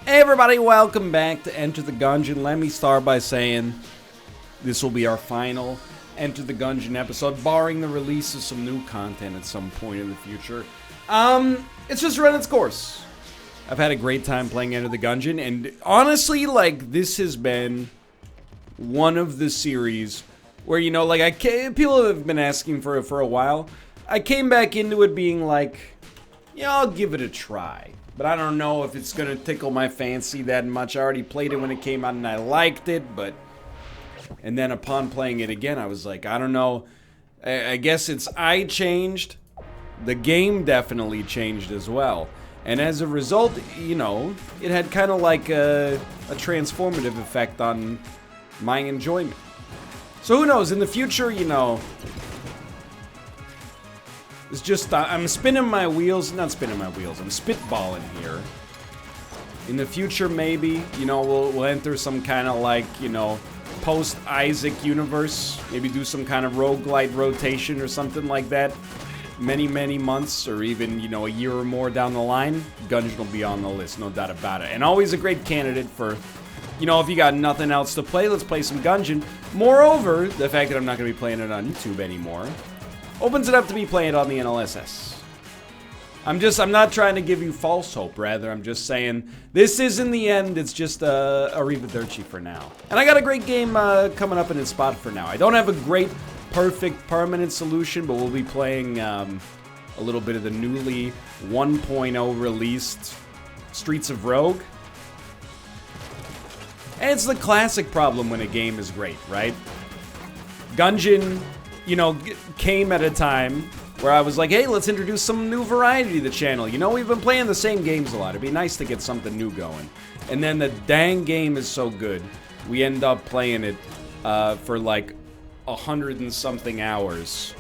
Hey everybody, welcome back to Enter the Gungeon. Let me start by saying this will be our final Enter the Gungeon episode, barring the release of some new content at some point in the future. It's just run its course. I've had a great time playing Enter the Gungeon, and honestly, like, this has been one of the series where, you know, like, people have been asking for it for a while. I came back into it being like, yeah, I'll give it a try. But I don't know if it's going to tickle my fancy that much. I already played it when it came out and I liked it, but... And then upon playing it again, I was like, I don't know. I guess I changed. The game definitely changed as well. And as a result, you know, it had kind of like a transformative effect on my enjoyment. So who knows, in the future, you know... It's just, I'm spinning my wheels, not spinning my wheels, I'm spitballing here. In the future, maybe, you know, we'll enter some kind of like, you know, post-Isaac universe. Maybe do some kind of roguelite rotation or something like that. Many, many months or even, you know, a year or more down the line, Gungeon will be on the list, no doubt about it. And always a great candidate for, you know, if you got nothing else to play, let's play some Gungeon. Moreover, the fact that I'm not going to be playing it on YouTube anymore opens it up to me playing it on the NLSS. I'm not trying to give you false hope, rather, I'm just saying, this is in the end, it's just a Arrivederci for now. And I got a great game coming up in its spot for now. I don't have a great, perfect, permanent solution, but we'll be playing a little bit of the newly 1.0 released Streets of Rogue. And it's the classic problem when a game is great, right? Gungeon, you know, came at a time where I was like, hey, let's introduce some new variety to the channel. You know, we've been playing the same games a lot. It'd be nice to get something new going. And then the dang game is so good, we end up playing it for like 100 and something hours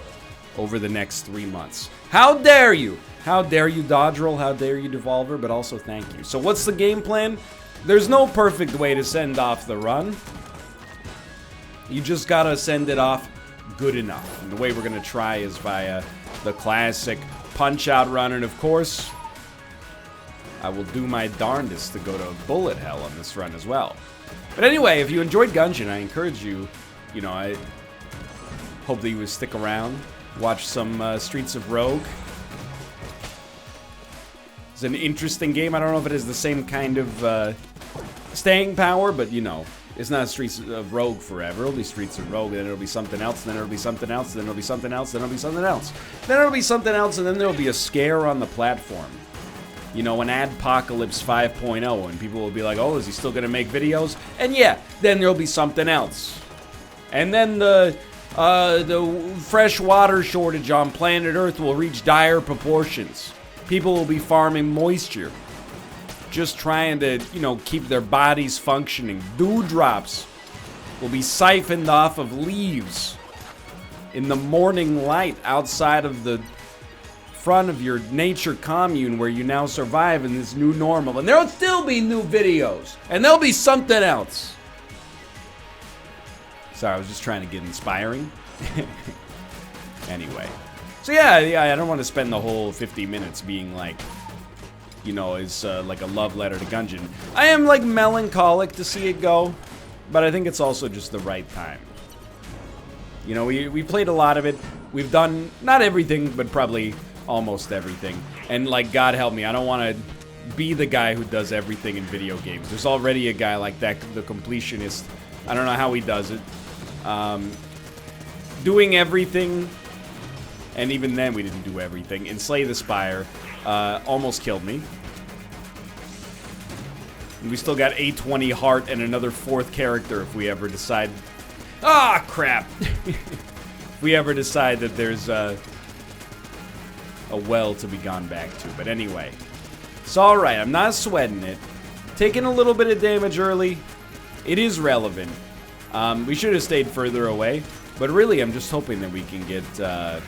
over the next 3 months. How dare you? How dare you, Dodgerel? How dare you, Devolver? But also thank you. So what's the game plan? There's no perfect way to send off the run. You just gotta send it off good enough. And the way we're gonna try is via the classic punch-out run, and of course, I will do my darndest to go to bullet hell on this run as well. But anyway, if you enjoyed Gungeon, I encourage you, you know, I hope that you would stick around, watch some Streets of Rogue. It's an interesting game. I don't know if it has the same kind of staying power, but you know, it's not Streets of Rogue forever. It'll be Streets of Rogue, then it'll be something else, then it'll be something else, then it'll be something else, then it'll be something else. Then it'll be something else, and then there'll be a scare on the platform. You know, an Adpocalypse 5.0, and people will be like, oh, is he still gonna make videos? And yeah, then there'll be something else. And then the fresh water shortage on planet Earth will reach dire proportions. People will be farming moisture, just trying to, you know, keep their bodies functioning. Dewdrops will be siphoned off of leaves in the morning light outside of the front of your nature commune where you now survive in this new normal. And there'll still be new videos, and there'll be something else. Sorry, I was just trying to get inspiring. Anyway. So yeah, I don't want to spend the whole 50 minutes being like, you know, it's like a love letter to Gungeon. I am like melancholic to see it go, but I think it's also just the right time. You know, we played a lot of it. We've done not everything, but probably almost everything. And like, God help me, I don't want to be the guy who does everything in video games. There's already a guy like that, the completionist. I don't know how he does it. Doing everything, and even then we didn't do everything. In Slay the Spire, almost killed me. And we still got 820 heart and another 4th character if we ever decide... Ah, crap! If we ever decide that there's a well to be gone back to. But anyway, it's alright. I'm not sweating it. Taking a little bit of damage early, it is relevant. We should have stayed further away. But really, I'm just hoping that we can get a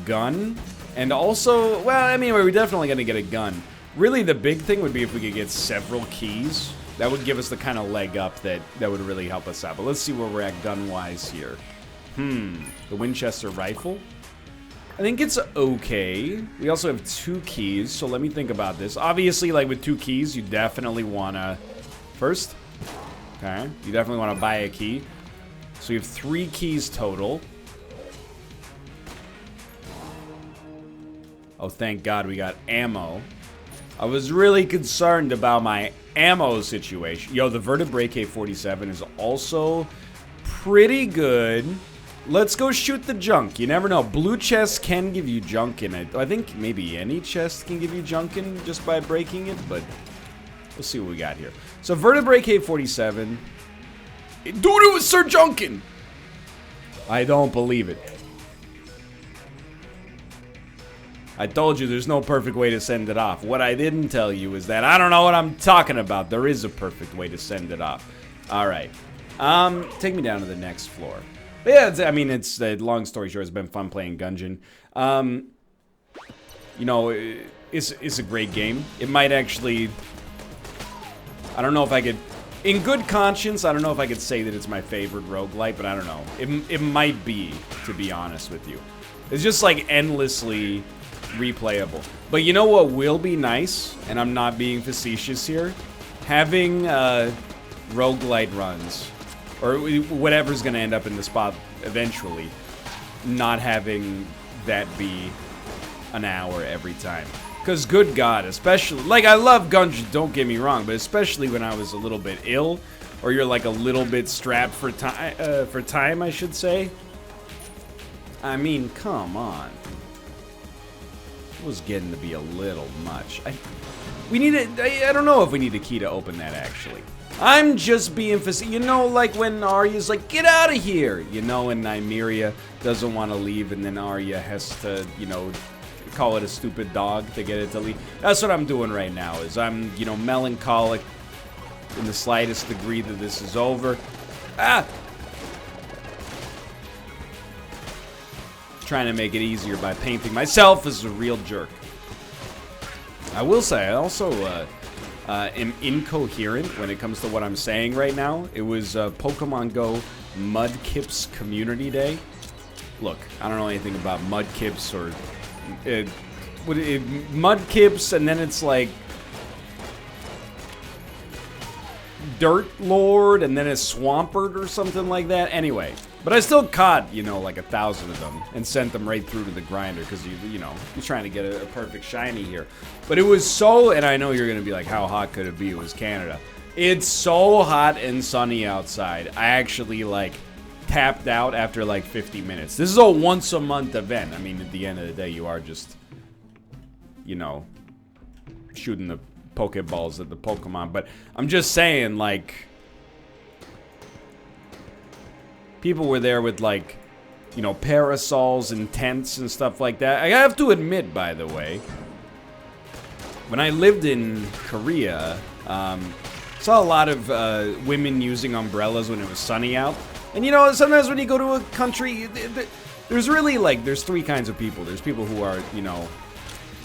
gun. And also, well, I mean, we're definitely going to get a gun. Really, the big thing would be if we could get several keys. That would give us the kind of leg up that would really help us out. But let's see where we're at gun-wise here. The Winchester rifle. I think it's okay. We also have 2 keys, so let me think about this. Obviously, like with 2 keys, you definitely wanna... First? Okay, you definitely wanna buy a key. So you have 3 keys total. Oh, thank God we got ammo. I was really concerned about my ammo situation. Yo, the vertebrae K-47 is also pretty good. Let's go shoot the junk. You never know. Blue chests can give you junk in it. I think maybe any chest can give you junk in just by breaking it, but we'll see what we got here. So vertebrae K-47. Dude, it was Sir Junkin! I don't believe it. I told you there's no perfect way to send it off. What I didn't tell you is that I don't know what I'm talking about. There is a perfect way to send it off. All right. Take me down to the next floor. But yeah, I mean, it's long story short, it's been fun playing Gungeon. You know, it's a great game. It might actually... I don't know if I could... In good conscience, I don't know if I could say that it's my favorite roguelite, but I don't know. It might be, to be honest with you. It's just like endlessly replayable. But you know what will be nice, and I'm not being facetious here? Having roguelite runs, or whatever's gonna end up in the spot eventually, not having that be an hour every time. Because good God, especially, like I love Gungeon, don't get me wrong, but especially when I was a little bit ill, or you're like a little bit strapped for time, I should say. I mean, come on. It was getting to be a little much. I don't know if we need a key to open that, actually. I'm just being facetious. You know, like when Arya's like, get out of here! You know, and Nymeria doesn't want to leave, and then Arya has to, you know, call it a stupid dog to get it to leave. That's what I'm doing right now, is I'm, you know, melancholic in the slightest degree that this is over. Ah! Trying to make it easier by painting myself as a real jerk. I will say, I also am incoherent when it comes to what I'm saying right now. It was Pokemon Go Mudkip's Community Day. Look, I don't know anything about Mudkips or... Mudkips, and then it's like... Dirt Lord, and then it's Swampert or something like that. Anyway... But I still caught, you know, like 1,000 of them and sent them right through to the grinder because, you know, you're trying to get a perfect shiny here. But it was so, and I know you're going to be like, how hot could it be? It was Canada. It's so hot and sunny outside. I actually, like, tapped out after, like, 50 minutes. This is a once-a-month event. I mean, at the end of the day, you are just, you know, shooting the Pokeballs at the Pokemon. But I'm just saying, like... People were there with, like, you know, parasols and tents and stuff like that. I have to admit, by the way, when I lived in Korea, saw a lot of women using umbrellas when it was sunny out. And, you know, sometimes when you go to a country, there's really, like, there's 3 kinds of people. There's people who are, you know,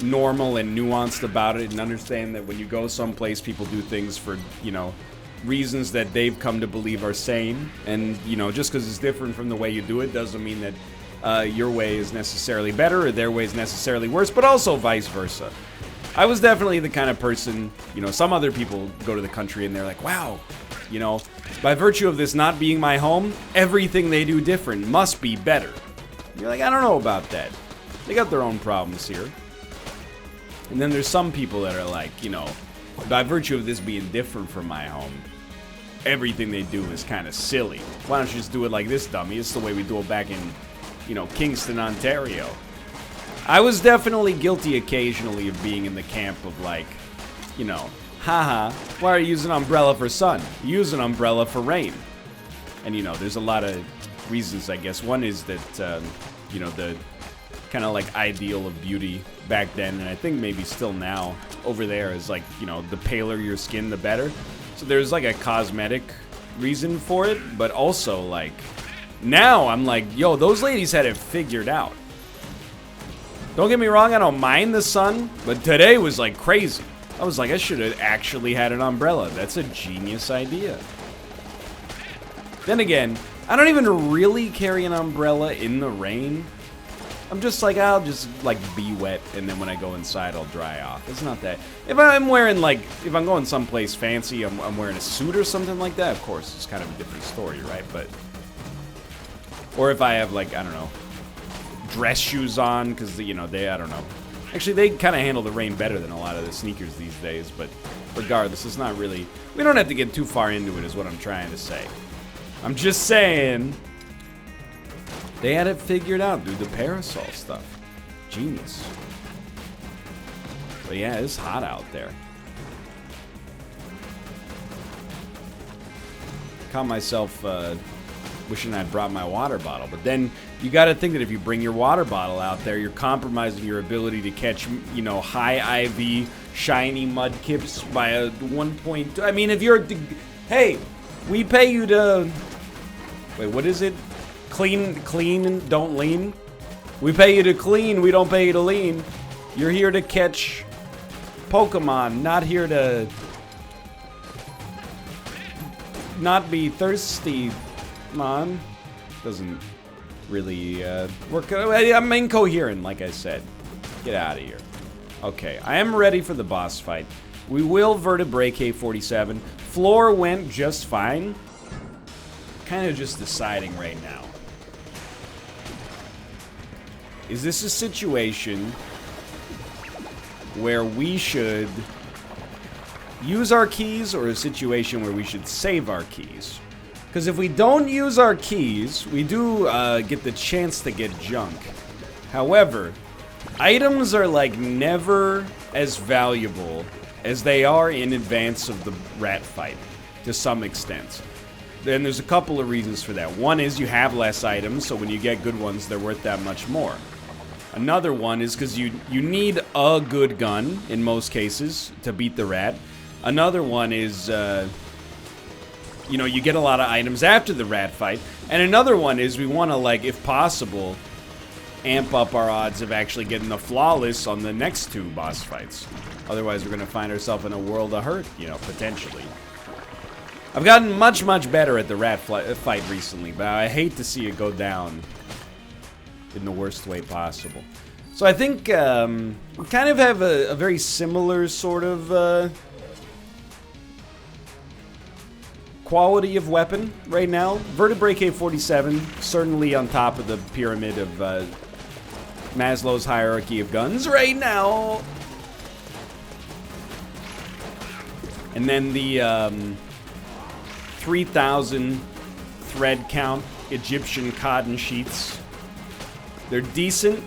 normal and nuanced about it and understand that when you go someplace, people do things for, you know, reasons that they've come to believe are sane, and you know, just because it's different from the way you do it doesn't mean that your way is necessarily better or their way is necessarily worse, but also vice versa. I was definitely the kind of person, you know, some other people go to the country and they're like, wow, you know, by virtue of this not being my home, everything they do different must be better. You're like, I don't know about that. They got their own problems here. And then there's some people that are like, you know, by virtue of this being different from my home, everything they do is kind of silly. Why don't you just do it like this, dummy? It's the way we do it back in, you know, Kingston, Ontario. I was definitely guilty occasionally of being in the camp of like, you know, haha, why are you using an umbrella for sun? Use an umbrella for rain. And, you know, there's a lot of reasons, I guess. One is that, you know, the kind of like ideal of beauty back then, and I think maybe still now, over there is like, you know, the paler your skin, the better. So there's like a cosmetic reason for it, but also like, now I'm like, yo, those ladies had it figured out. Don't get me wrong, I don't mind the sun, but today was like crazy. I was like, I should have actually had an umbrella. That's a genius idea. Then again, I don't even really carry an umbrella in the rain. I'm just like, I'll just like be wet, and then when I go inside, I'll dry off. It's not that. If I'm wearing like, if I'm going someplace fancy, I'm wearing a suit or something like that, of course, it's kind of a different story, right? But, or if I have like, I don't know, dress shoes on, because, you know, I don't know. Actually, they kind of handle the rain better than a lot of the sneakers these days, but regardless, it's not really, we don't have to get too far into it is what I'm trying to say. I'm just saying, they had it figured out, dude, the parasol stuff. Genius. But yeah, it's hot out there. Caught myself wishing I'd brought my water bottle, but then you got to think that if you bring your water bottle out there, you're compromising your ability to catch, you know, high IV shiny mudkips by a 1.2. I mean, if you're, hey, we pay you to, wait, what is it? Clean, don't lean. We pay you to clean, we don't pay you to lean. You're here to catch Pokemon, not here to not be thirsty, man. Doesn't really work. I'm incoherent, like I said. Get out of here. Okay, I am ready for the boss fight. We will vertebrae K47. Floor went just fine. Kind of just deciding right now. Is this a situation where we should use our keys, or a situation where we should save our keys? Because if we don't use our keys, we do get the chance to get junk. However, items are like never as valuable as they are in advance of the rat fight, to some extent. Then there's a couple of reasons for that. One is you have less items, so when you get good ones, they're worth that much more. Another one is because you need a good gun, in most cases, to beat the rat. Another one is, you know, you get a lot of items after the rat fight. And another one is we want to, like, if possible, amp up our odds of actually getting the flawless on the next two boss fights. Otherwise, we're going to find ourselves in a world of hurt, you know, potentially. I've gotten much, much better at the rat fight recently, but I hate to see it go down in the worst way possible. So I think we kind of have a very similar sort of quality of weapon right now. Vertebrae K47, certainly on top of the pyramid of Maslow's hierarchy of guns right now. And then the 3,000 thread count Egyptian cotton sheets. They're decent. In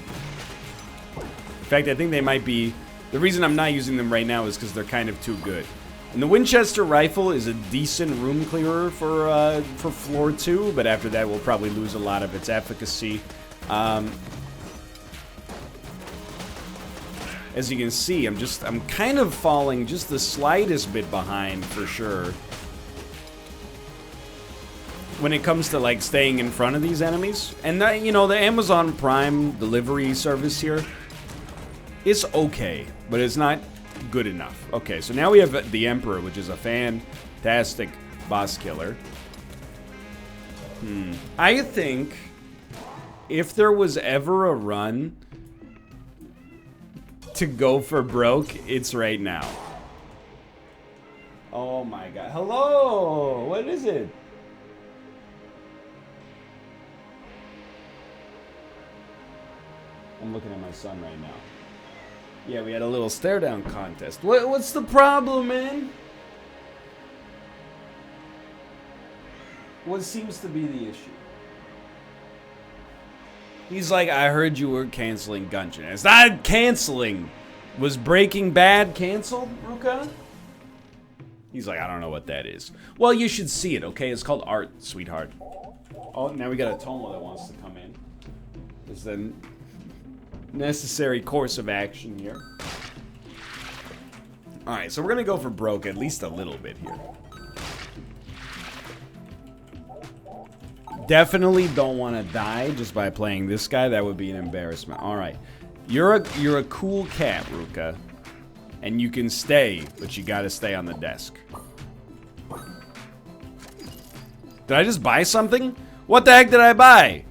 fact, I think they might be... The reason I'm not using them right now is because they're kind of too good. And the Winchester rifle is a decent room clearer for floor 2, but after that we'll probably lose a lot of its efficacy. As you can see, I'm kind of falling just the slightest bit behind for sure when it comes to like staying in front of these enemies. And that, you know, the Amazon Prime delivery service here is okay, but it's not good enough. Okay, so now we have the Emperor, which is a fantastic boss killer. I think if there was ever a run to go for broke, it's right now. Oh my god. Hello! What is it? I'm looking at my son right now. Yeah, we had a little stare down contest. What's the problem, man? What seems to be the issue? He's like, I heard you were canceling Gungeon. It's not canceling. Was Breaking Bad canceled, Ruka? He's like, I don't know what that is. Well, you should see it, okay? It's called art, sweetheart. Oh, now we got a Tomo that wants to come in. Is the necessary course of action here. Alright, so we're gonna go for broke at least a little bit here. Definitely don't want to die just by playing this guy. That would be an embarrassment. Alright. You're a cool cat, Ruka. And you can stay, but you gotta stay on the desk. Did I just buy something? What the heck did I buy?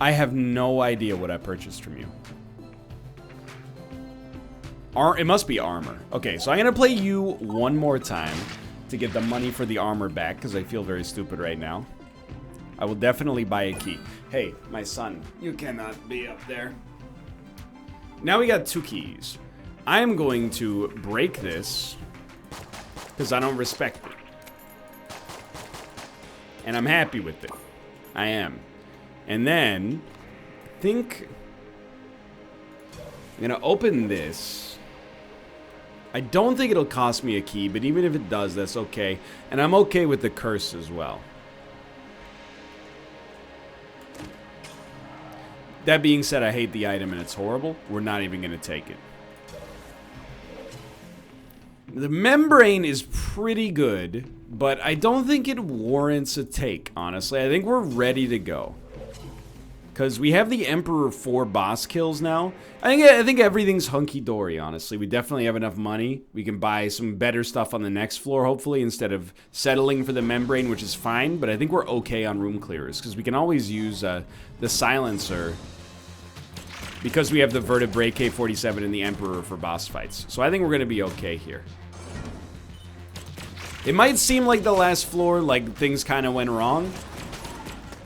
I have no idea what I purchased from you. It must be armor. Okay, so I'm gonna play you one more time to get the money for the armor back, because I feel very stupid right now. I will definitely buy a key. Hey, my son, you cannot be up there. Now we got 2 keys. I am going to break this, because I don't respect it. And I'm happy with it. I am. And then, I think I'm gonna open this. I don't think it'll cost me a key, but even if it does, that's okay. And I'm okay with the curse as well. That being said, I hate the item and it's horrible. We're not even gonna take it. The membrane is pretty good, but I don't think it warrants a take, honestly. I think we're ready to go. Because we have the Emperor 4 boss kills now. I think everything's hunky-dory, honestly. We definitely have enough money. We can buy some better stuff on the next floor, hopefully, instead of settling for the membrane, which is fine. But I think we're okay on room clearers, because we can always use the silencer, because we have the Vertebrae K-47 and the Emperor for boss fights. So I think we're going to be okay here. It might seem like the last floor, like things kind of went wrong.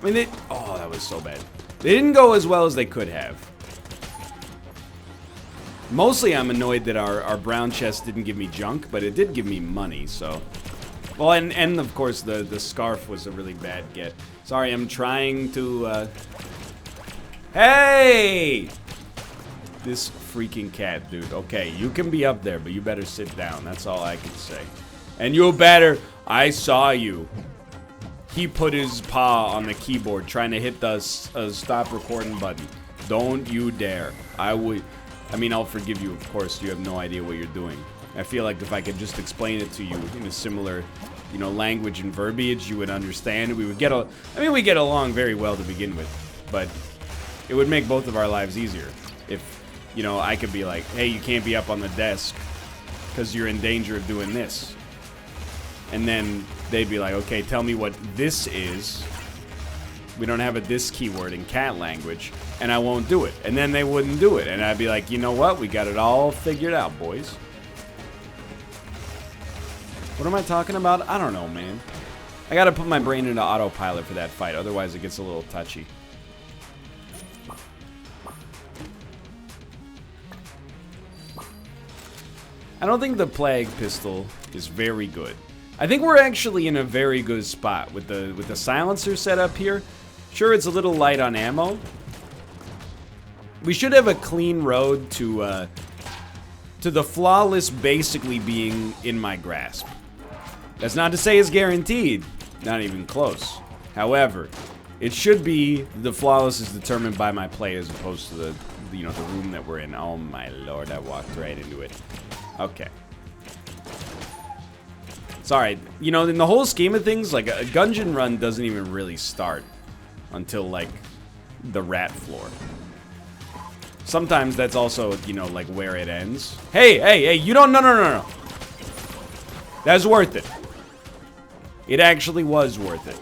I mean, oh, that was so bad. They didn't go as well as they could have. Mostly I'm annoyed that our brown chest didn't give me junk, but it did give me money, so. Well, and of course the scarf was a really bad get. Sorry, I'm trying to, Hey! This freaking cat, dude. Okay, you can be up there, but you better sit down. That's all I can say. And you better, I saw you. He put his paw on the keyboard trying to hit the stop recording button. Don't you dare. I mean, I'll forgive you, of course. You have no idea what you're doing. I feel like if I could just explain it to you in a similar, you know, language and verbiage, you would understand. We would get we get along very well to begin with, but it would make both of our lives easier if, you know, I could be like, hey, you can't be up on the desk because you're in danger of doing this. And then they'd be like, okay, tell me what this is. We don't have a this keyword in cat language, and I won't do it. And then they wouldn't do it. And I'd be like, you know what? We got it all figured out, boys. What am I talking about? I don't know, man. I gotta put my brain into autopilot for that fight, otherwise it gets a little touchy. I don't think the Plague Pistol is very good. I think we're actually in a very good spot with the silencer set up here. Sure, it's a little light on ammo. We should have a clean road to the flawless basically being in my grasp. That's not to say it's guaranteed. Not even close. However, it should be the flawless is determined by my play as opposed to the room that we're in. Oh my lord, I walked right into it. Okay. Sorry, you know, in the whole scheme of things, like a Gungeon run doesn't even really start until like the rat floor. Sometimes that's also, you know, like where it ends. Hey, you don't, no. That's worth it. It actually was worth it.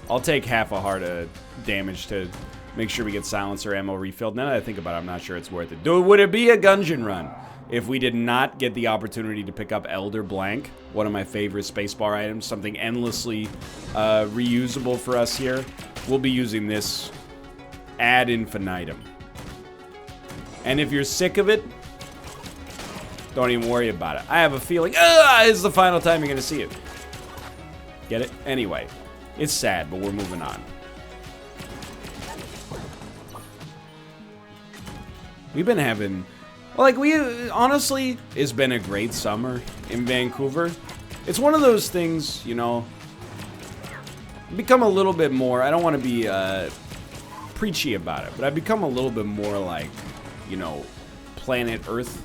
I'll take half a heart of damage to make sure we get silencer ammo refilled. Now that I think about it, I'm not sure it's worth it. Would it be a Gungeon run if we did not get the opportunity to pick up Elder Blank, one of my favorite spacebar items, something endlessly reusable for us here? We'll be using this ad infinitum. And if you're sick of it, don't even worry about it. I have a feeling, it's the final time you're gonna see it. Get it? Anyway, it's sad, but we're moving on. We've been having, like, honestly, it's been a great summer in Vancouver. It's one of those things, you know, become a little bit more, I don't want to be preachy about it, but I've become a little bit more like, you know, planet Earth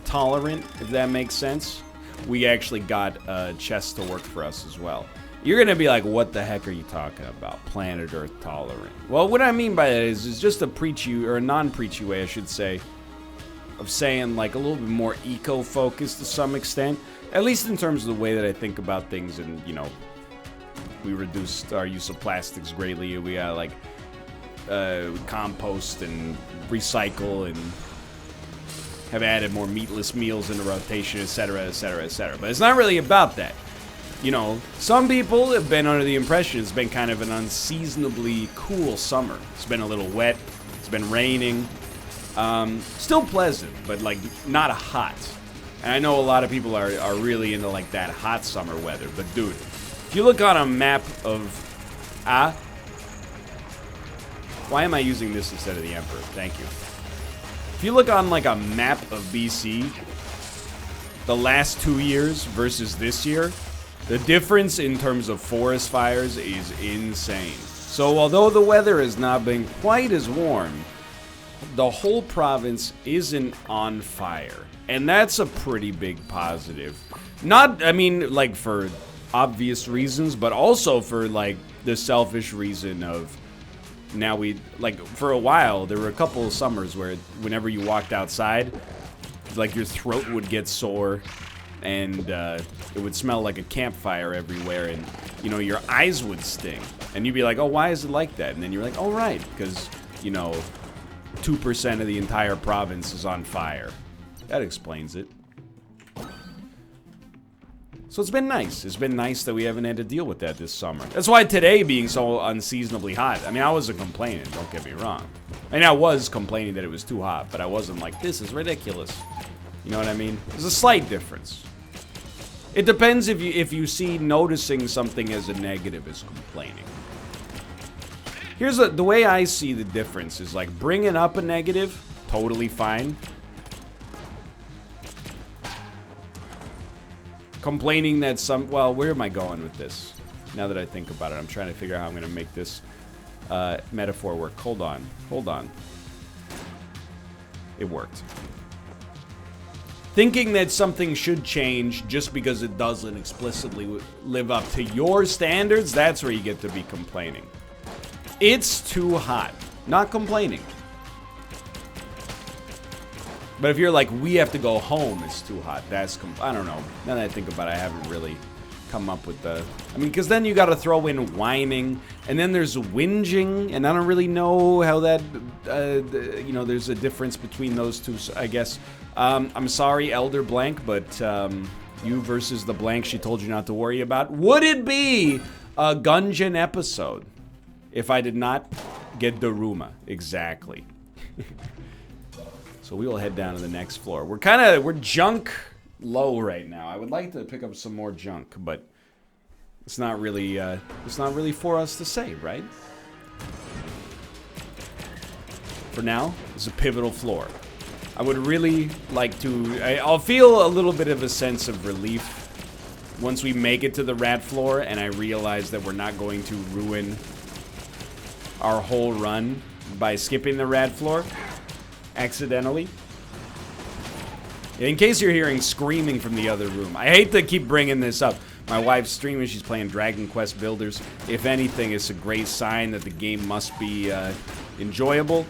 tolerant, if that makes sense. We actually got a chest to work for us as well. You're gonna be like, what the heck are you talking about? Planet Earth tolerant. Well, what I mean by that is just a preachy, or a non-preachy way, I should say, of saying like a little bit more eco-focused to some extent. At least in terms of the way that I think about things, and, you know, we reduced our use of plastics greatly. We got like compost and recycle and have added more meatless meals into rotation, etc., etc., etc. But it's not really about that. You know, some people have been under the impression it's been kind of an unseasonably cool summer. It's been a little wet. It's been raining. Still pleasant, but like not hot. And I know a lot of people are really into like that hot summer weather. But dude, if you look on a map of why am I using this instead of the Emperor? Thank you. If you look on like a map of BC, the last 2 years versus this year, the difference in terms of forest fires is insane. So although the weather has not been quite as warm, the whole province isn't on fire. And that's a pretty big positive. Not, I mean, like for obvious reasons, but also for like the selfish reason of now we, like for a while, there were a couple of summers where whenever you walked outside, like your throat would get sore and it would smell like a campfire everywhere and, you know, your eyes would sting. And you'd be like, oh, why is it like that? And then you're like, oh, right, because, you know, 2% of the entire province is on fire. That explains it. So it's been nice. It's been nice that we haven't had to deal with that this summer. That's why today being so unseasonably hot. I mean, I wasn't complaining, don't get me wrong. I mean, I was complaining that it was too hot, but I wasn't like, this is ridiculous. You know what I mean? There's a slight difference. It depends if you see noticing something as a negative as complaining. Here's the way I see the difference is like bringing up a negative, totally fine. Complaining that well, where am I going with this? Now that I think about it, I'm trying to figure out how I'm going to make this metaphor work. Hold on. It worked. Thinking that something should change just because it doesn't explicitly live up to your standards, that's where you get to be complaining. It's too hot. Not complaining. But if you're like, we have to go home, it's too hot. That's, I don't know. Now that I think about it, I haven't really come up with the... I mean, because then you got to throw in whining, and then there's whinging, and I don't really know how that, you know, there's a difference between those two, I guess. I'm sorry, Elder Blank, but you versus the blank she told you not to worry about. Would it be a Gungeon episode if I did not get Daruma? Exactly. So we will head down to the next floor. We're junk low right now. I would like to pick up some more junk, but it's not really for us to say, right? For now, it's a pivotal floor. I would really like to... I'll feel a little bit of a sense of relief once we make it to the rat floor and I realize that we're not going to ruin our whole run by skipping the rat floor accidentally. In case you're hearing screaming from the other room, I hate to keep bringing this up. My wife's streaming, she's playing Dragon Quest Builders. If anything, it's a great sign that the game must be enjoyable,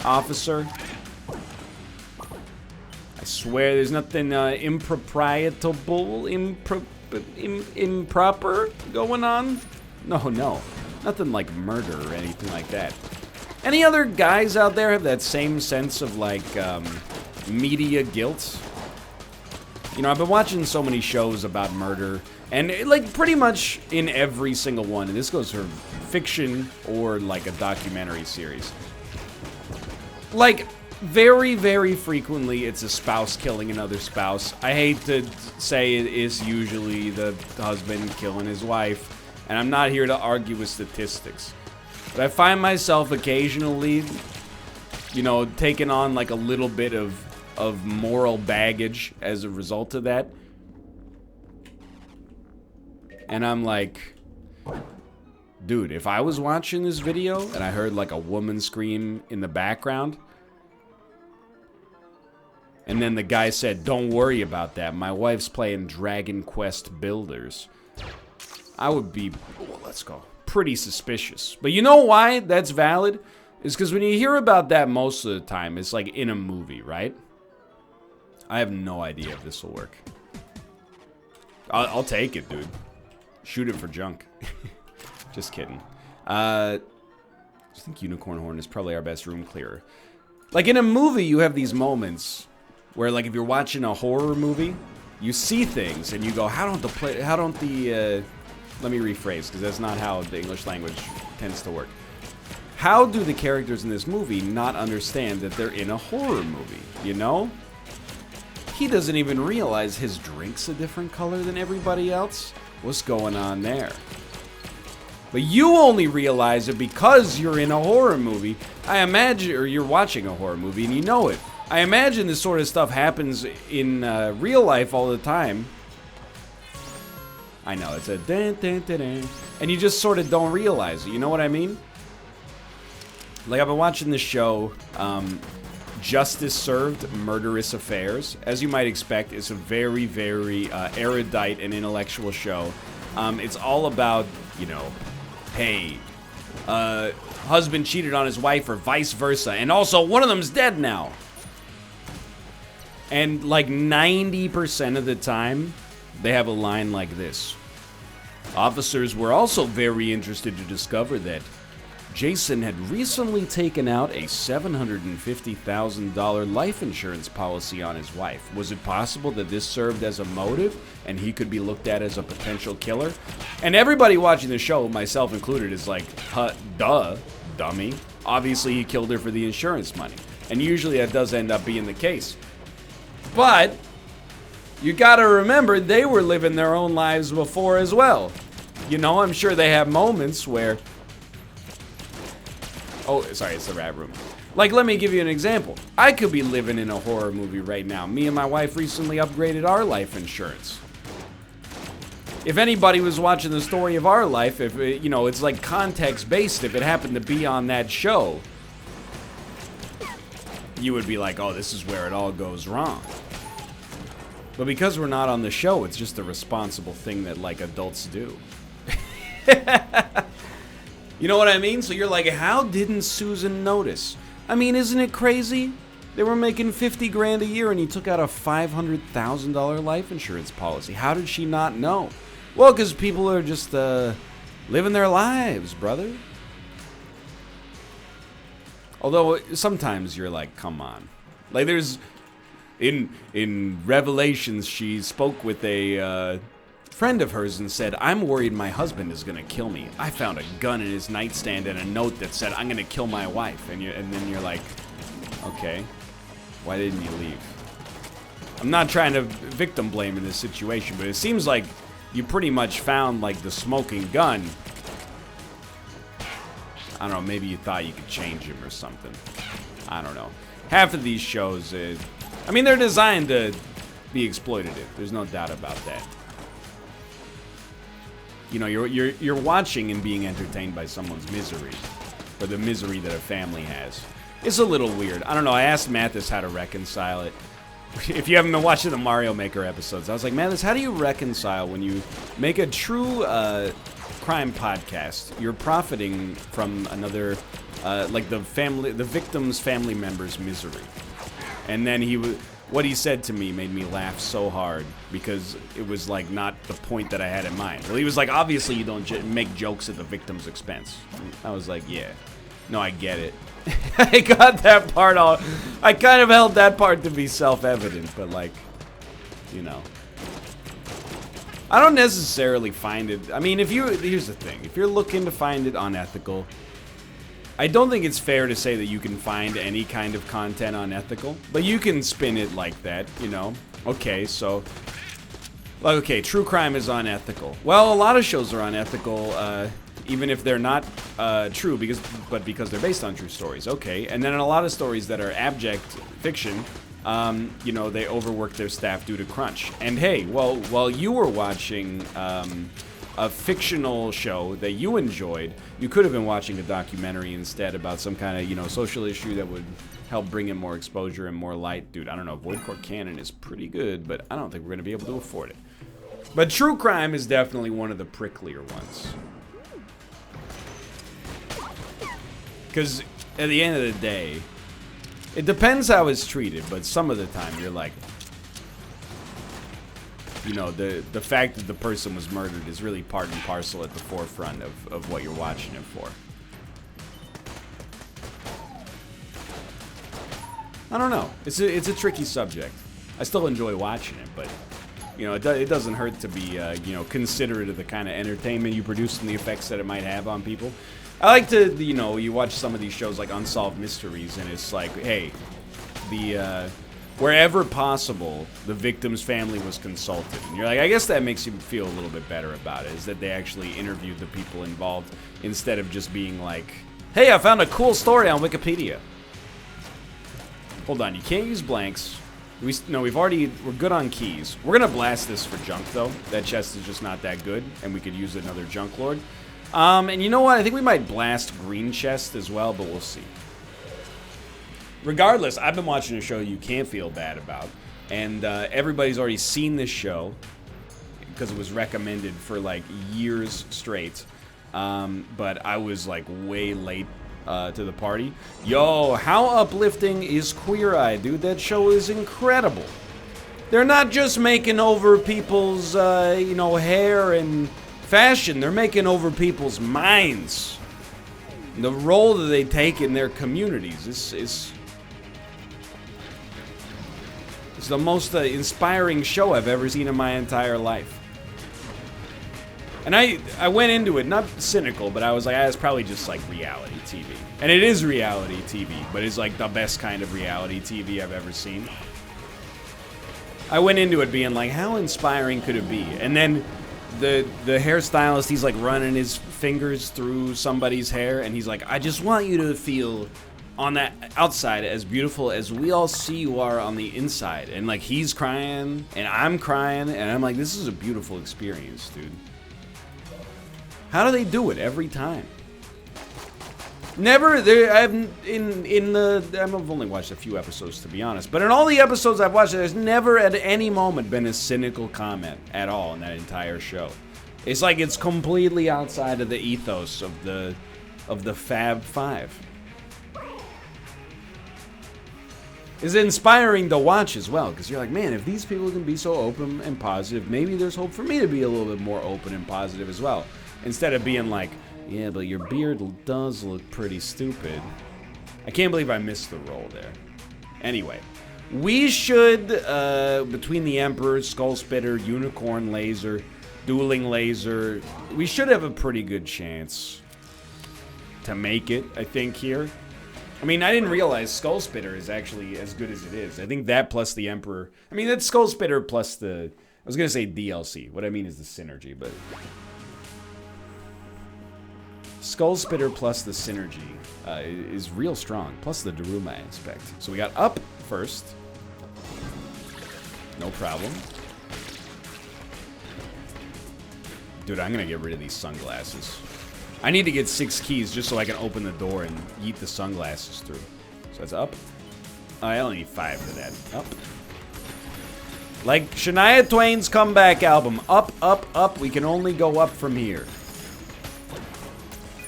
officer. I swear there's nothing improprietable, improper going on. No. Nothing like murder or anything like that. Any other guys out there have that same sense of, like, media guilt? You know, I've been watching so many shows about murder, and, like, pretty much in every single one, and this goes for fiction or, like, a documentary series. Like, very, very frequently, it's a spouse killing another spouse. I hate to say it is usually the husband killing his wife, and I'm not here to argue with statistics. But I find myself occasionally, you know, taking on like a little bit of moral baggage as a result of that. And I'm like, dude, if I was watching this video and I heard like a woman scream in the background, and then the guy said, don't worry about that, my wife's playing Dragon Quest Builders, I would be, oh, let's go, pretty suspicious. But you know why that's valid? Is because when you hear about that most of the time, it's like in a movie, right? I have no idea if this will work. I'll take it, dude. Shoot it for junk. Just kidding. So I think Unicorn Horn is probably our best room clearer. Like, in a movie, you have these moments where, like, if you're watching a horror movie, you see things and you go, let me rephrase, because that's not how the English language tends to work. How do the characters in this movie not understand that they're in a horror movie, you know? He doesn't even realize his drink's a different color than everybody else. What's going on there? But you only realize it because you're in a horror movie. I imagine, or you're watching a horror movie and you know it. I imagine this sort of stuff happens in real life all the time. I know, it's a dun, dun, dun, dun, and you just sort of don't realize it, you know what I mean? Like, I've been watching this show, Justice Served, Murderous Affairs. As you might expect, it's a very, very erudite and intellectual show. It's all about, you know, hey, husband cheated on his wife or vice versa, and also one of them's dead now. And like 90% of the time, they have a line like this. Officers were also very interested to discover that Jason had recently taken out a $750,000 life insurance policy on his wife. Was it possible that this served as a motive and he could be looked at as a potential killer? And everybody watching the show, myself included, is like, duh, dummy. Obviously he killed her for the insurance money. And usually that does end up being the case. But you gotta remember, they were living their own lives before as well. You know, I'm sure they have moments where... Oh, sorry, it's the rat room. Like, let me give you an example. I could be living in a horror movie right now. Me and my wife recently upgraded our life insurance. If anybody was watching the story of our life, if it, you know, it's like context-based, if it happened to be on that show, you would be like, oh, this is where it all goes wrong. But because we're not on the show, it's just a responsible thing that, like, adults do. You know what I mean? So you're like, how didn't Susan notice? I mean, isn't it crazy? They were making 50 grand a year and he took out a $500,000 life insurance policy. How did she not know? Well, because people are just living their lives, brother. Although sometimes you're like, come on. Like, there's in Revelations, she spoke with a friend of hers and said, I'm worried my husband is gonna kill me. I found a gun in his nightstand and a note that said, I'm gonna kill my wife. And then you're like, okay, why didn't you leave? I'm not trying to victim blame in this situation, but it seems like you pretty much found, like, the smoking gun. I don't know, maybe you thought you could change him or something. I don't know. Half of these shows, I mean, they're designed to be exploitative. There's no doubt about that. You know, you're watching and being entertained by someone's misery, or the misery that a family has. It's a little weird. I don't know. I asked Mathis how to reconcile it. If you haven't been watching the Mario Maker episodes, I was like, Mathis, how do you reconcile when you make a true crime podcast? You're profiting from another, like the victim's family member's misery, and then what he said to me made me laugh so hard because it was like not the point that I had in mind. Well, he was like, obviously you don't make jokes at the victim's expense. I was like, yeah, no, I get it. I got that part all. I kind of held that part to be self-evident, but like, you know, I don't necessarily find it. I mean, here's the thing: if you're looking to find it unethical, I don't think it's fair to say that you can find any kind of content unethical, but you can spin it like that, you know? Okay, so, okay, true crime is unethical. Well, a lot of shows are unethical, even if they're not true, but because they're based on true stories. Okay, and then in a lot of stories that are abject fiction, you know, they overwork their staff due to crunch. And hey, well, while you were watching a fictional show that you enjoyed, you could have been watching a documentary instead about some kind of, you know, social issue that would help bring in more exposure and more light. Dude, I don't know, Void Court Canon is pretty good, but I don't think we're going to be able to afford it. But true crime is definitely one of the pricklier ones. Because at the end of the day, it depends how it's treated, but some of the time you're like, you know, the fact that the person was murdered is really part and parcel at the forefront of what you're watching it for. I don't know. It's a tricky subject. I still enjoy watching it, but you know, it doesn't hurt to be you know, considerate of the kind of entertainment you produce and the effects that it might have on people. I like to, you know, you watch some of these shows like Unsolved Mysteries, and it's like, hey, the wherever possible, the victim's family was consulted. And you're like, I guess that makes you feel a little bit better about it, is that they actually interviewed the people involved instead of just being like, hey, I found a cool story on Wikipedia. Hold on, you can't use blanks. We're good on keys. We're gonna blast this for junk though. That chest is just not that good, and we could use another junk lord. And you know what? I think we might blast green chest as well, but we'll see. Regardless, I've been watching a show you can't feel bad about, and everybody's already seen this show because it was recommended for like years straight. But I was like way late to the party. Yo, how uplifting is Queer Eye, dude? That show is incredible. They're not just making over people's, you know, hair and fashion. They're making over people's minds. The role that they take in their communities is the most inspiring show I've ever seen in my entire life. And I went into it not cynical, but I was like, it's probably just like reality TV. And it is reality TV, but it's like the best kind of reality TV I've ever seen. I went into it being like, how inspiring could it be? And then the hairstylist, he's like running his fingers through somebody's hair, and he's like, I just want you to feel on that outside as beautiful as we all see you are on the inside. And like, he's crying, and I'm crying, and I'm like, this is a beautiful experience, dude. How do they do it every time? Never. I've only watched a few episodes, to be honest. But in all the episodes I've watched, there's never at any moment been a cynical comment at all in that entire show. It's like it's completely outside of the ethos of the Fab Five. It's inspiring to watch as well, because you're like, man, if these people can be so open and positive, maybe there's hope for me to be a little bit more open and positive as well. Instead of being like, yeah, but your beard does look pretty stupid. I can't believe I missed the role there. Anyway, we should, between the Emperor, Skull Spitter, Unicorn Laser, Dueling Laser, we should have a pretty good chance to make it, I think, here. I mean, I didn't realize Skull Spitter is actually as good as it is. I think that plus the Emperor, I mean, that's Skull Spitter plus the, I was going to say DLC. What I mean is the synergy, but Skull Spitter plus the synergy is real strong. Plus the Daruma, I expect. So we got up first. No problem. Dude, I'm going to get rid of these sunglasses. I need to get 6 keys just so I can open the door and yeet the sunglasses through. So that's up. I only need 5 for that. Up. Like Shania Twain's comeback album. Up, up, up. We can only go up from here.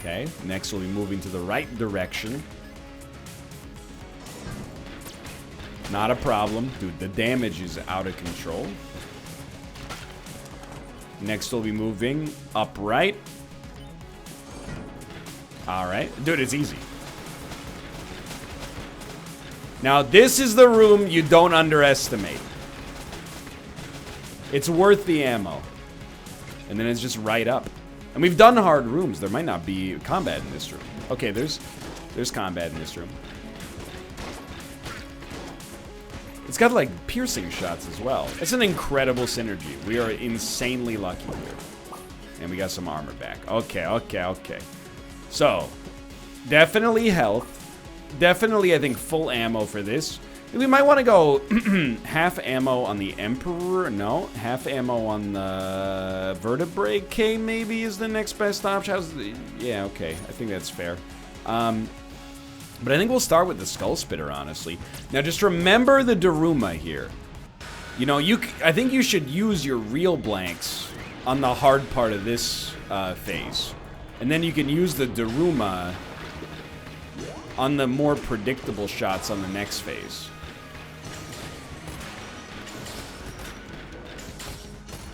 Okay, next we'll be moving to the right direction. Not a problem. Dude, the damage is out of control. Next we'll be moving upright. Alright. Dude, it's easy. Now, this is the room you don't underestimate. It's worth the ammo. And then it's just right up. And we've done hard rooms. There might not be combat in this room. Okay, there's combat in this room. It's got, like, piercing shots as well. It's an incredible synergy. We are insanely lucky here. And we got some armor back. Okay, okay, okay. So, definitely health. Definitely, I think, full ammo for this. We might want to go half ammo on the Emperor. No, half ammo on the Vertebrae K maybe is the next best option. Yeah, okay. I think that's fair. But I think we'll start with the Skull Spitter, honestly. Now, just remember the Daruma here. You know, I think you should use your real blanks on the hard part of this phase. And then you can use the Daruma on the more predictable shots on the next phase.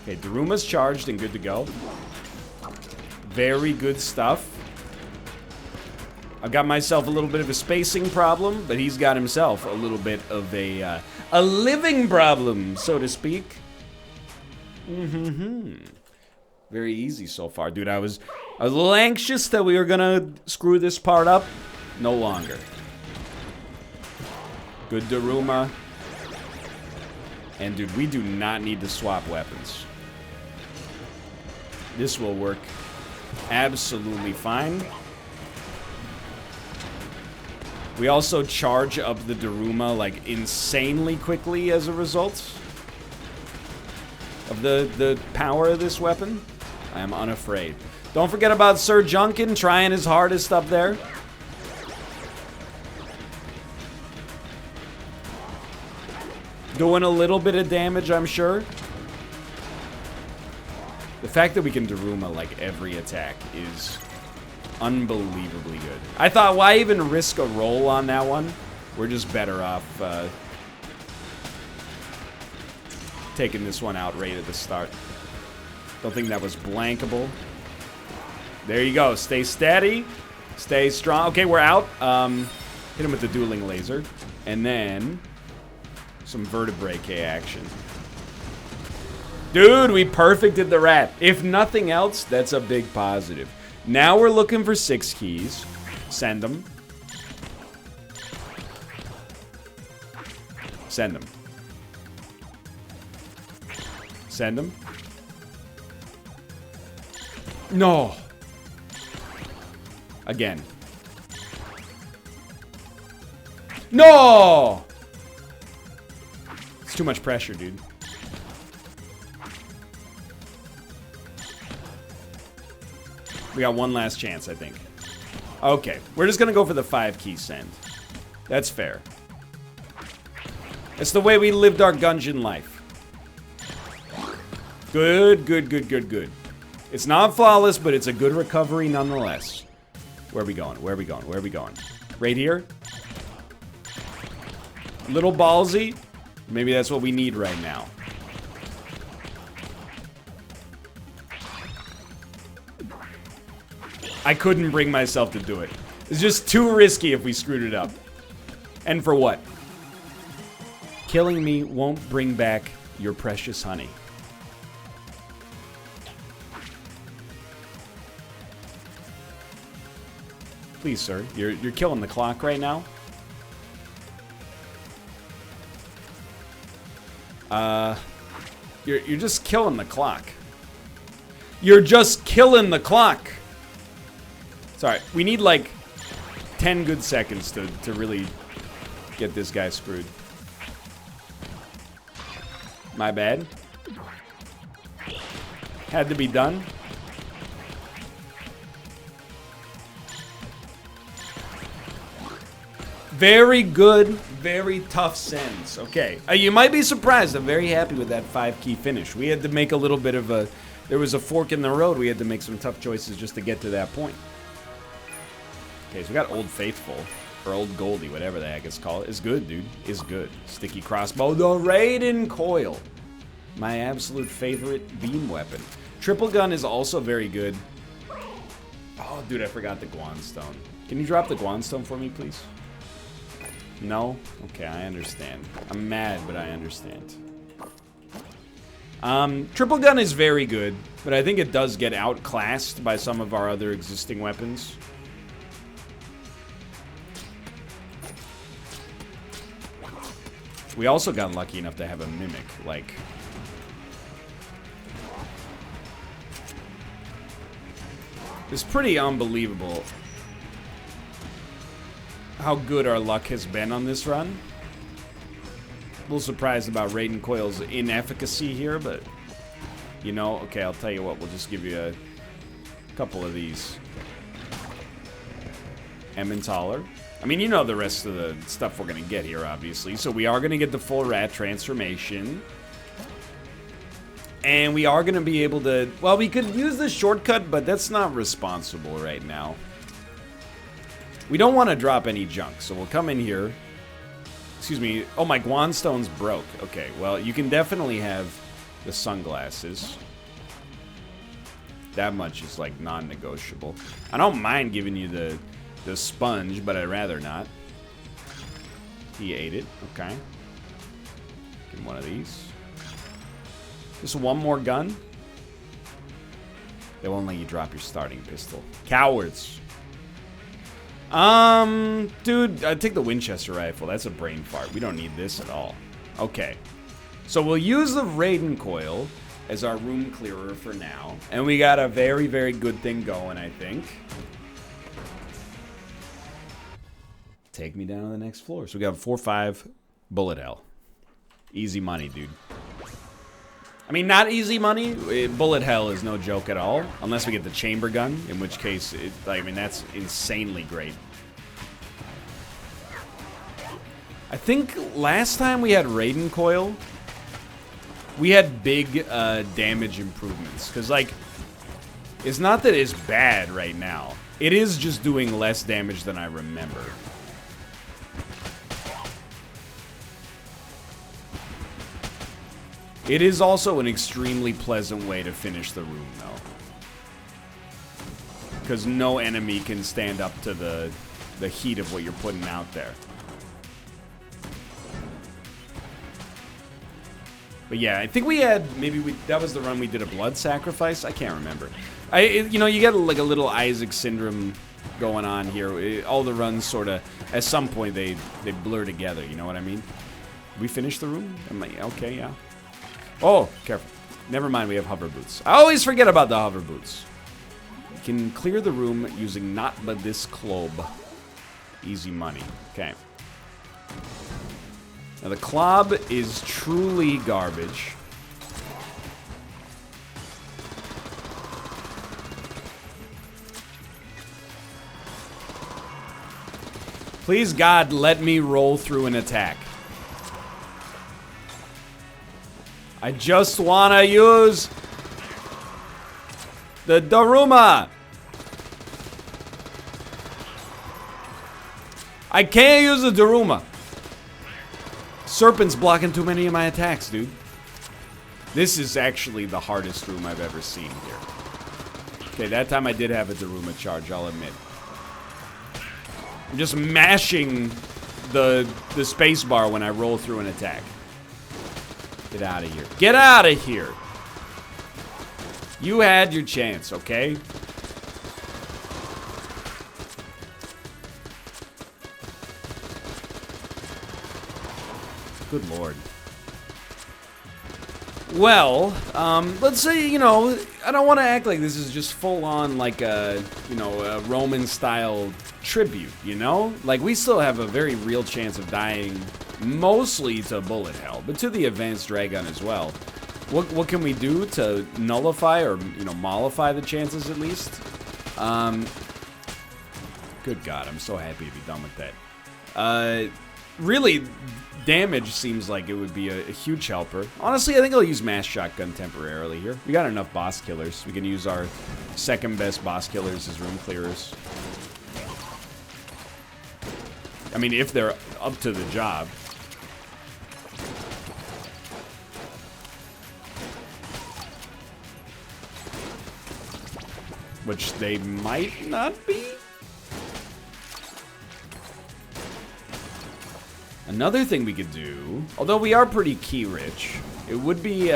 Okay, Daruma's charged and good to go. Very good stuff. I've got myself a little bit of a spacing problem, but he's got himself a little bit of a living problem, so to speak. Very easy so far, dude. I was a little anxious that we were gonna screw this part up. No longer. Good Daruma. And dude, we do not need to swap weapons. This will work absolutely fine. We also charge up the Daruma like insanely quickly as a result of the power of this weapon. I am unafraid. Don't forget about Sir Junkin trying his hardest up there. Doing a little bit of damage, I'm sure. The fact that we can Daruma like every attack is unbelievably good. I thought, why even risk a roll on that one? We're just better off taking this one out right at the start. Don't think that was blankable. There you go. Stay steady. Stay strong. Okay, we're out. Hit him with the dueling laser. And then some vertebrae K action. Dude, we perfected the rat. If nothing else, that's a big positive. Now we're looking for 6 keys. Send them. Send them. Send them. No. Again. No! It's too much pressure, dude. We got one last chance, I think. Okay, we're just gonna go for the 5-key send. That's fair. It's the way we lived our Gungeon life. Good, good, good, good, good. It's not flawless, but it's a good recovery nonetheless. Where are we going? Where are we going? Where are we going? Right here? A little ballsy. Maybe that's what we need right now. I couldn't bring myself to do it. It's just too risky if we screwed it up. And for what? Killing me won't bring back your precious honey. Please, sir. You're killing the clock right now. You're just killing the clock. You're just killing the clock. Sorry, we need like 10 good seconds to really get this guy screwed. My bad. Had to be done. Very good, very tough sends. Okay, you might be surprised. I'm very happy with that 5-key finish. We had to make a little bit of a... There was a fork in the road. We had to make some tough choices just to get to that point. Okay, so we got Old Faithful, or Old Goldie, whatever the heck it's called. It's good, dude. It's good. Sticky crossbow, the Raiden Coil. My absolute favorite beam weapon. Triple gun is also very good. Oh, dude, I forgot the Guan Stone. Can you drop the Guan Stone for me, please? No? Okay, I understand. I'm mad, but I understand. Triple gun is very good, but I think it does get outclassed by some of our other existing weapons. We also got lucky enough to have a Mimic, like... It's pretty unbelievable how good our luck has been on this run. A little surprised about Raiden Coil's inefficacy here, but... You know, okay, I'll tell you what, we'll just give you a couple of these. Emmentaler. I mean, you know the rest of the stuff we're going to get here, obviously. So we are going to get the full rat transformation. And we are going to be able to... Well, we could use the shortcut, but that's not responsible right now. We don't want to drop any junk, so we'll come in here. Excuse me. Oh, my Guan Stone's broke. Okay, well, you can definitely have the sunglasses. That much is, like, non-negotiable. I don't mind giving you the the sponge, but I'd rather not. He ate it. Okay. Give him one of these. Just one more gun. They won't let you drop your starting pistol. Cowards. Dude, I'd take the Winchester rifle. That's a brain fart. We don't need this at all. Okay. So we'll use the Raiden coil as our room clearer for now. And we got a very, very good thing going, I think. Take me down to the next floor. So we got 4-5 bullet hell. Easy money, dude. I mean, not easy money. Bullet hell is no joke at all. Unless we get the chamber gun, in which case, I mean, that's insanely great. I think last time we had Raiden coil, we had big damage improvements. Because, like, it's not that it's bad right now. It is just doing less damage than I remember. It is also an extremely pleasant way to finish the room, though. Because no enemy can stand up to the heat of what you're putting out there. But yeah, I think we had, that was the run we did a blood sacrifice? I can't remember. You know, you get like a little Isaac syndrome going on here. All the runs sort of, at some point, they blur together, you know what I mean? We finished the room? Okay, yeah. Oh, careful. Never mind, we have hover boots. I always forget about the hover boots. You can clear the room using not but this club. Easy money. Okay. Now the club is truly garbage. Please, God, let me roll through an attack. I just wanna use the Daruma. I can't use the Daruma. Serpent's blocking too many of my attacks, dude. This is actually the hardest room I've ever seen here. Okay, that time I did have a Daruma charge, I'll admit. I'm just mashing the space bar when I roll through an attack. Get out of here. Get out of here! You had your chance, okay? Good lord. Well, let's say, you know, I don't want to act like this is just full-on, like a, you know, a Roman-style tribute, you know? Like, we still have a very real chance of dying mostly to bullet hell, but to the advanced Dragon as well. What can we do to nullify or, you know, mollify the chances at least? Good God, I'm so happy to be done with that. Really, damage seems like it would be a huge helper. Honestly, I think I'll use mass shotgun temporarily here. We got enough boss killers. We can use our second best boss killers as room clearers. I mean, if they're up to the job. Which they might not be. Another thing we could do, although we are pretty key rich, it would be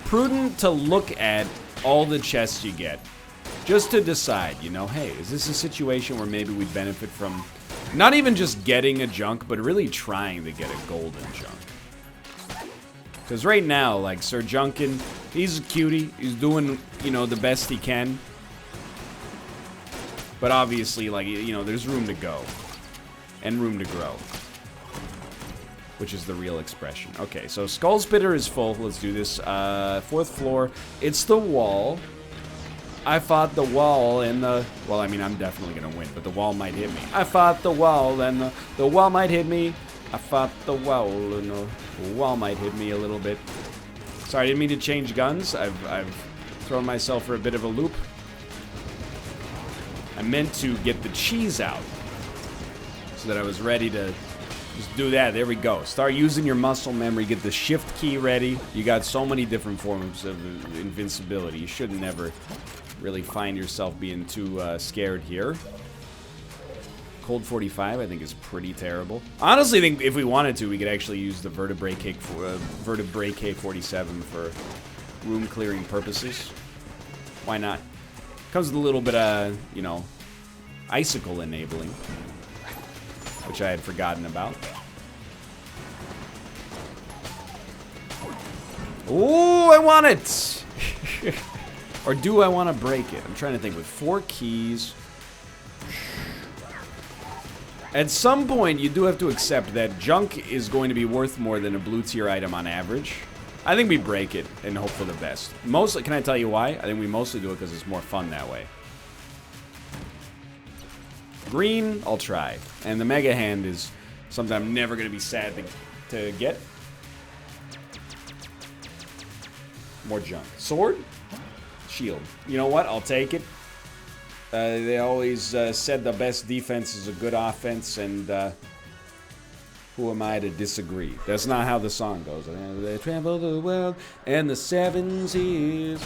prudent to look at all the chests you get. Just to decide, you know, hey, is this a situation where maybe we'd benefit from not even just getting a junk, but really trying to get a golden junk? Because right now, like, Sir Junkin, he's a cutie. He's doing, you know, the best he can. But obviously, like, you know, there's room to go. And room to grow. Which is the real expression. Okay, so Skull Spitter is full. Let's do this. Fourth floor. It's the wall. I fought the wall and the... Well, I mean, I'm definitely going to win, but the wall might hit me. I fought the wall and the wall might hit me. I fought the wall and the wall might hit me a little bit. Sorry, I didn't mean to change guns. I've thrown myself for a bit of a loop. I meant to get the cheese out. So that I was ready to just do that. There we go. Start using your muscle memory. Get the shift key ready. You got so many different forms of invincibility. You should never really find yourself being too scared here. Cold 45, I think, is pretty terrible. Honestly, I think if we wanted to, we could actually use the Vertebrae K47 for room clearing purposes. Why not? Comes with a little bit of, you know, icicle enabling, which I had forgotten about. Oh, I want it! Or do I want to break it? I'm trying to think. With 4 keys... At some point, you do have to accept that junk is going to be worth more than a blue tier item on average. I think we break it and hope for the best. Mostly, can I tell you why? I think we mostly do it because it's more fun that way. Green, I'll try. And the Mega Hand is something I'm never going to be sad to get. More junk. Sword? Shield. You know what? I'll take it. They always said the best defense is a good offense, and who am I to disagree? That's not how the song goes. They travel the world and the 7 seas.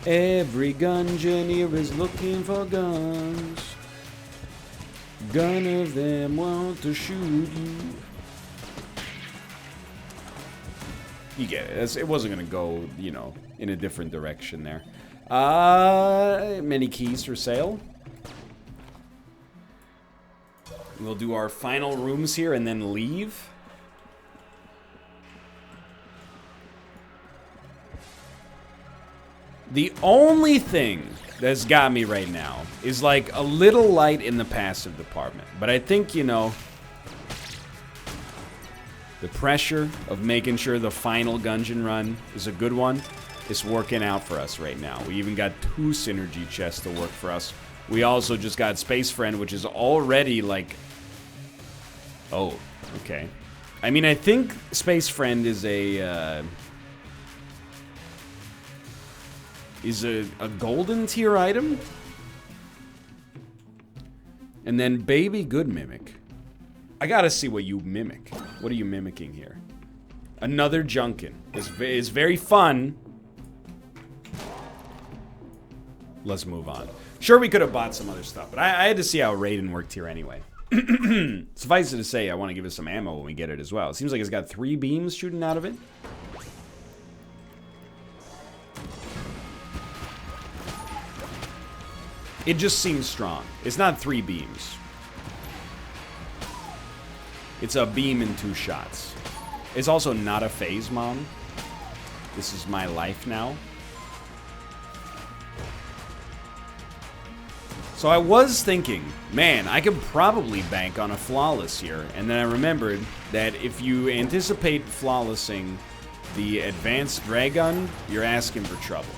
Every Gungeoneer is looking for guns. Gun of them want to shoot you. You get it. It wasn't going to go, you know, in a different direction there. Many keys for sale. We'll do our final rooms here and then leave. The only thing that's got me right now is like a little light in the passive department. But I think, you know, the pressure of making sure the final Gungeon run is a good one is working out for us right now. We even got 2 synergy chests to work for us. We also just got Space Friend, which is already like... Oh, okay. I mean, I think Space Friend is a golden tier item. And then Baby Good Mimic. I gotta see what you mimic. What are you mimicking here? Another Junkin. It's very fun. Let's move on. Sure, we could have bought some other stuff, but I had to see how Raiden worked here anyway. Suffice it to say, I want to give it some ammo when we get it as well. It seems like it's got 3 beams shooting out of it. It just seems strong. It's not 3 beams. It's a beam and 2 shots. It's also not a phase, Mom. This is my life now. So I was thinking, man, I could probably bank on a flawless here. And then I remembered that if you anticipate flawlessing the advanced Dragon, you're asking for trouble.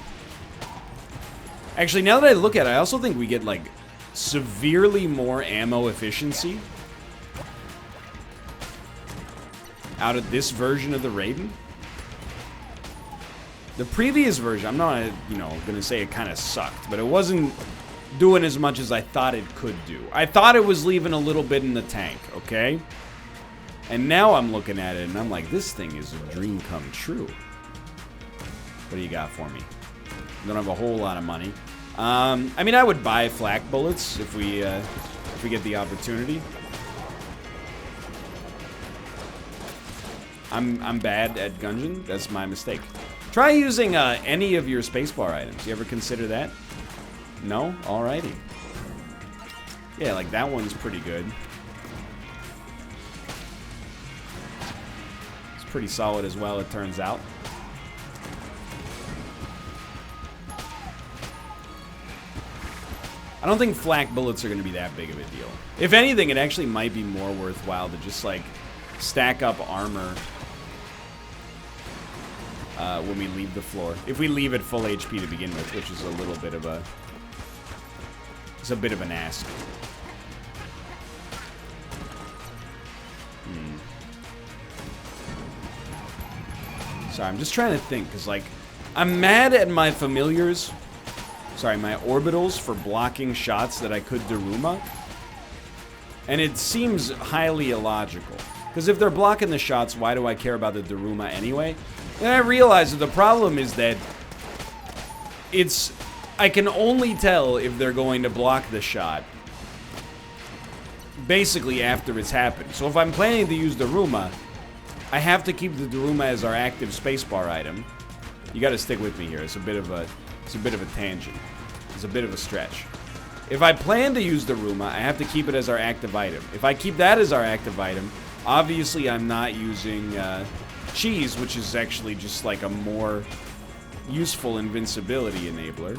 Actually, now that I look at it, I also think we get, like, severely more ammo efficiency out of this version of the Raiden. The previous version, I'm not, you know, gonna say it kind of sucked, but it wasn't doing as much as I thought it could do. I thought it was leaving a little bit in the tank, okay? And now I'm looking at it and I'm like, this thing is a dream come true. What do you got for me? I don't have a whole lot of money. I mean, I would buy flak bullets if we get the opportunity. I'm bad at Gungeon. That's my mistake. Try using any of your spacebar items. You ever consider that? No? Alrighty. Yeah, like that one's pretty good. It's pretty solid as well, it turns out. I don't think flak bullets are going to be that big of a deal. If anything, it actually might be more worthwhile to just, like, stack up armor when we leave the floor. If we leave at full HP to begin with, which is a little bit of a... It's a bit of an ask. Sorry, I'm just trying to think, because, like, I'm mad at my familiars... Sorry, my orbitals for blocking shots that I could Daruma. And it seems highly illogical. Because if they're blocking the shots, why do I care about the Daruma anyway? And I realize that the problem is that I can only tell if they're going to block the shot basically after it's happened. So if I'm planning to use Daruma, I have to keep the Daruma as our active spacebar item. You got to stick with me here. It's a bit of a tangent. It's a bit of a stretch. If I plan to use Daruma, I have to keep it as our active item. If I keep that as our active item, obviously I'm not using cheese, which is actually just like a more useful invincibility enabler.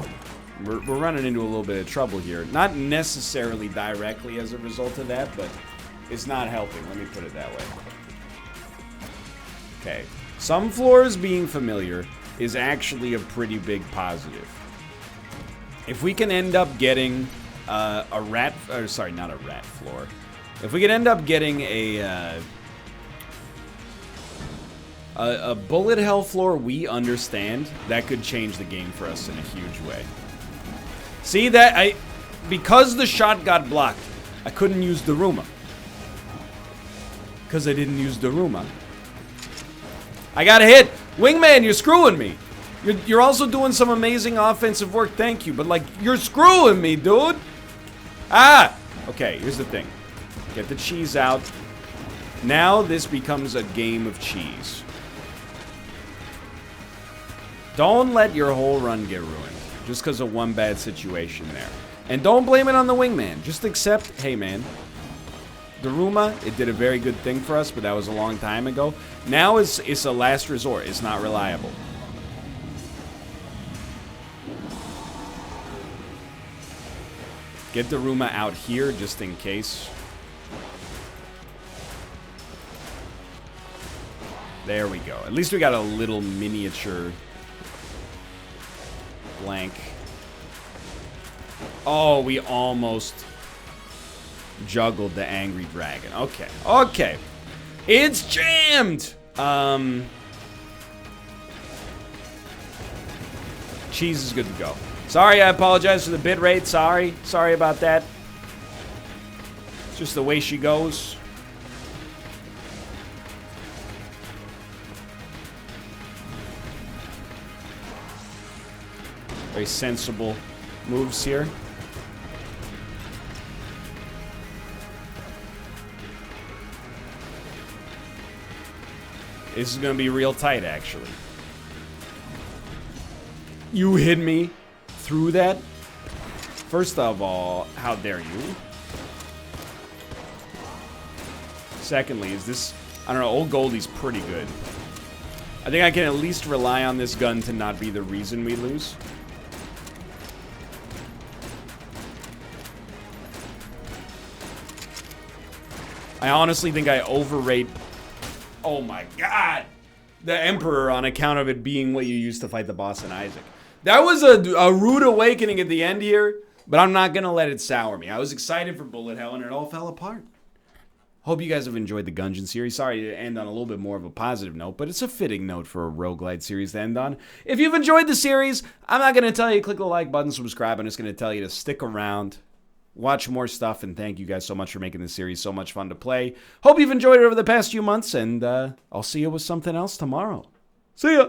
We're running into a little bit of trouble here. Not necessarily directly as a result of that, but it's not helping. Let me put it that way. Okay. Some floors being familiar is actually a pretty big positive. If we can end up getting a rat... Or sorry, not a rat floor. If we could end up getting a bullet hell floor we understand, that could change the game for us in a huge way. See that? Because the shot got blocked, I couldn't use Daruma. Because I didn't use Daruma. I got a hit! Wingman, you're screwing me! You're also doing some amazing offensive work, thank you, but like, you're screwing me, dude! Ah! Okay, here's the thing. Get the cheese out. Now this becomes a game of cheese. Don't let your whole run get ruined, just because of one bad situation there. And don't blame it on the wingman. Just accept, hey man, Daruma, it did a very good thing for us, but that was a long time ago. Now it's a last resort. It's not reliable. Get Daruma out here just in case. There we go. At least we got a little miniature blank. Oh, we almost juggled the angry dragon. Okay. Okay. It's jammed! Cheese is good to go. Sorry, I apologize for the bit rate. Sorry. Sorry about that. It's just the way she goes. Very sensible moves here. This is going to be real tight, actually. You hit me through that? First of all, how dare you? Secondly, is this... I don't know, Old Goldie's pretty good. I think I can at least rely on this gun to not be the reason we lose. I honestly think I overrate... Oh my god! The Emperor on account of it being what you used to fight the boss in Isaac. That was a rude awakening at the end here, but I'm not gonna let it sour me. I was excited for Bullet Hell and it all fell apart. Hope you guys have enjoyed the Gungeon series. Sorry to end on a little bit more of a positive note, but it's a fitting note for a roguelite series to end on. If you've enjoyed the series, I'm not gonna tell you to click the like button, subscribe. I'm just gonna tell you to stick around, watch more stuff, and thank you guys so much for making this series so much fun to play. Hope you've enjoyed it over the past few months, and I'll see you with something else tomorrow. See ya!